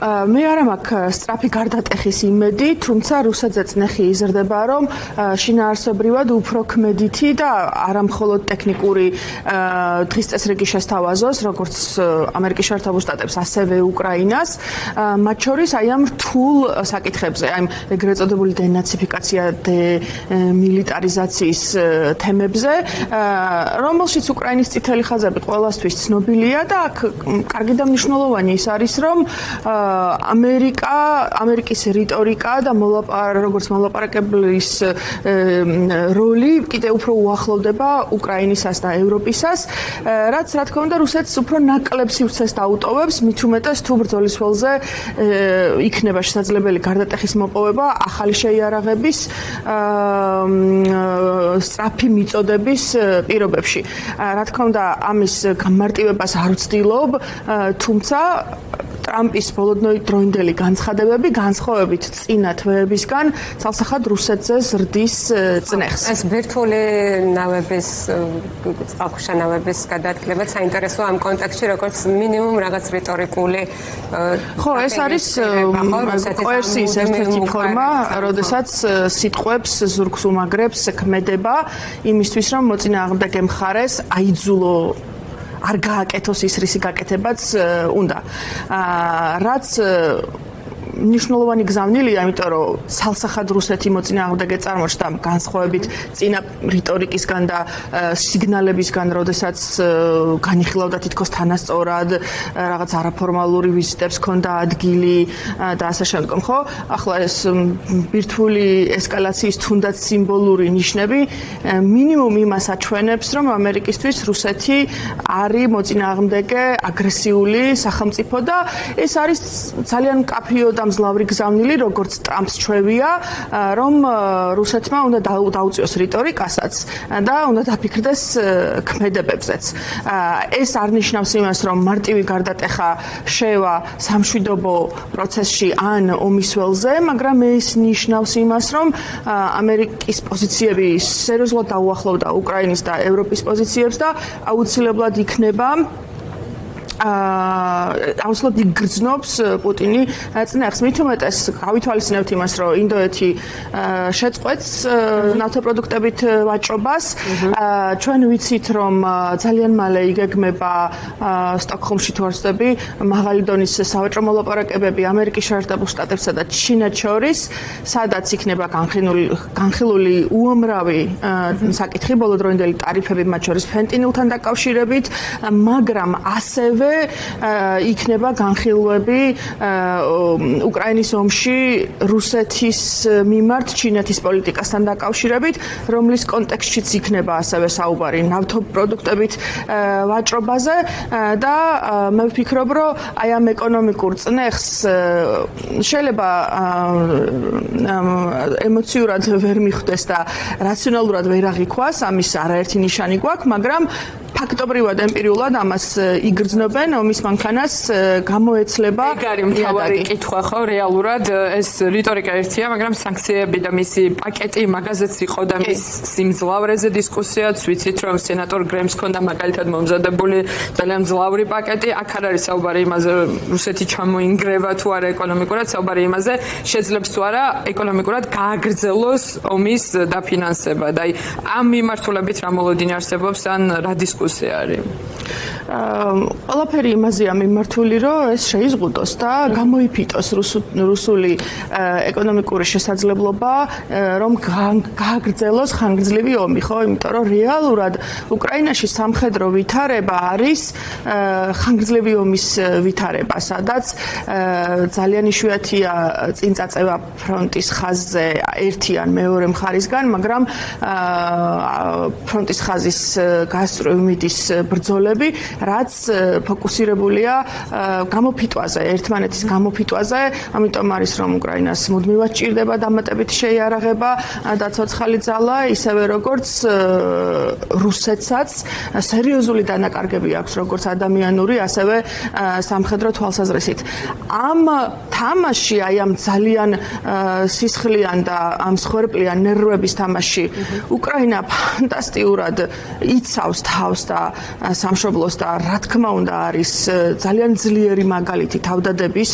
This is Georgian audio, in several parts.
მე არ მაქვს სწრაფი გარდატეხის იმედი, თუმცა რუსეთზეც ნეხი იზრდება, რომ შინაარსობრივად უფრო ქმედითი და არამხოლოდ ტექნიკური დღის წესრიგი შესთავაზოს, როგორც ამერიკის შეერთებულ შტატებს, ასევე უკრაინას, მათ შორის აი ამ რთულ საკითხებზე, აი ეგრეთ წოდებული დენაციფიკაცია, დემილიტარიზაციის თემებზე, რომელშიც უკრაინის წითელი ხაზები ყველასთვის ცნობილია და აქ კარგი და მნიშვნელოვანი ის არის, რომ ამერიკის რიტორიკა და როგორც მოლაპარაკებლის როლი კიდევ უფრო უახლოვდება უკრაინისას და ევროპისას, რაც რა თქმა უნდა რუსეთს უფრო ნაკლებ სივრცეს დაუტოვებს, მით უმეტეს თუ ბრძოლის ველზე იქნება შესაძლებელი გარდატეხის მოპოვება ახალი შეიარაღების სწრაფი მიწოდების პირობებში. რა თქმა უნდა ამის გამარტივებას არ ვცდილობ, თუმცა ტრამპის ბოლოდროინდელი განცხადებები განსხვავებით წინა თვეებისგან ცალსახად რუსეთზე ზრდის წნეხს. ეს ბირთვული ნავების წყალქვეშა ნავების გადაადგილება საინტერესოა ამ კონტექსტში, როგორც მინიმუმ რაღაც რიტორიკული ხო, ეს არის კოერსიის ერთ-ერთი ფორმა, როდესაც სიტყვებს ზურგს უმაგრებს ქმედება იმისთვის, რომ მოწინააღმდეგე მხარეს აიძულო არ გააკეთოს ის რისი გაკეთებაც უნდა. რაც მნიშვნელოვანი გზავნილია, იმიტომ რომ ცალსახად რუსეთი მოწინააღმდეგე წარმოჩნდა განსხვავებით წინა რიტორიკისგან და სიგნალებისგან, როდესაც განიხილავდა თითქოს თანასწორად, რაღაც არაფორმალური ვიზიტებს ჰქონდა ადგილი და ასე შემდგომ, ხო? ახლა ეს ბირთვული ესკალაციის თუნდაც სიმბოლური ნიშნები მინიმუმ იმას აჩვენებს, რომ ამერიკისთვის რუსეთი არის მოწინააღმდეგე აგრესიული სახელმწიფო და ეს არის ძალიან მკაფიო და მძლავრი გზავნილი, როგორც ტრამპს ჩვევია, რომ რუსეთმა უნდა დაუწიოს რიტორიკასაც და უნდა დაფიქრდეს ქმედებებზეც. ეს არ ნიშნავს იმას, რომ მარტივი გარდატეხა შევა სამშვიდობო პროცესში ან ომის ველზე, მაგრამ ეს ნიშნავს იმას, რომ ამერიკის პოზიციები სერიოზულად დაუახლოვდა უკრაინის და ევროპის პოზიციებს და აუცილებლად იქნება აუცილებლად იგრძნობს პუტინი წნეხს. მით უმეტეს გავითვალისწინებთ იმას, რომ ინდოეთი შეწყვეტს ნავთობპროდუქტებით ვაჭრობას. ჩვენ ვიცით, რომ ძალიან მალე იგეგმება სტოკჰოლმში თუ არ ვცდები, მაღალი დონის სავაჭრო მოლაპარაკებები ამერიკის შეერთებულ შტატებსა და ჩინეთს შორის, სადაც იქნება განხილული უამრავი საკითხი, ბოლოდროინდელი ტარიფები, მათ შორის ფენტინილთან დაკავშირებით, მაგრამ ასევე იქნება განხილვები უკრაინის ომში რუსეთის მიმართ ჩინეთის პოლიტიკასთან დაკავშირებით, რომლის კონტექსტშიც იქნება ასევე საუბარი ნავთობპროდუქტებით ვაჭრობაზე და მე ვფიქრობ, რომ აი ამ ეკონომიკურ წნეხს შეიძლება ემოციურად ვერ მიხვდეს და რაციონალურად ვერ აღიქვას, ამის არაერთი ნიშანი გვაქვს, მაგრამ ფაქტობრივად ემპირიულად ამას იგრძნობენ ომის მანქანას გამოეცლება. ეგ არის მთავარი კითხვა, ხო, რეალურად ეს რიტორიკა ერთია, მაგრამ სანქციები და მისი პაკეტი მაგაზეც იყო და მის სიმძლავრეზე დისკუსიაც ვიცით, რომ სენატორ გრემს ჰქონდა მაგალითად მომზადებული ძალიან მძლავრი პაკეტი. აქ არ არის საუბარი იმაზე, რომ რუსეთი ჩამოინგრევა თუ არა ეკონომიკურად, საუბარი იმაზე, შეძლებს თუ არა ეკონომიკურად გააგრძელოს ომის დაფინანსება. და აი ამ მიმართულებით რა მოლოდინი არსებობს ან რა დისკუსია არის? ყველაფერი იმაზეა მიმართული, რომ ეს შეიზღუდოს და გამოიფიტოს რუსული ეკონომიკური შესაძლებლობა, რომ გააგრძელოს ხანგრძლივი ომი, ხო? იმიტომ რომ რეალურად უკრაინაში სამხედრო ვითარება არის ხანგრძლივი ომის ვითარება, სადაც ძალიან იშვიათია წინ წაწევა ფრონტის ხაზზე ერთი ან მეორე მხარისგან, მაგრამ ფრონტის ხაზის გასწვრივ მიდის ბრძოლები, რაც ფოკუსირებულია გამოფიტვაზე, ერთმანეთის გამოფიტვაზე, ამიტომ არის რომ უკრაინას მუდმივად ჭირდება დამატებითი შეიარაღება და ცოცხალი ძალა, ისევე როგორც რუსეთსაც სერიოზული დანაკარგები აქვს, როგორც ადამიანური, ასევე სამხედრო თვალსაზრისით. ამ თამაში, აი ამ ძალიან სისხლიან და ამ მსხვერპლიან ნერვების თამაში უკრაინა ფანტასტიურად იცავს თავს და სამშობლოს და რა თქმა უნდა არის ძალიან ძლიერი მაგალითი თავდადების,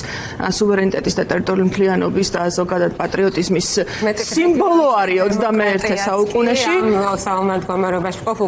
სუვერენიტეტის და ტერიტორიული მთლიანობის და ზოგადად პატრიოტიზმის სიმბოლო არის 21 საუკუნეში. საომარ მდგომარეობაში ყოფ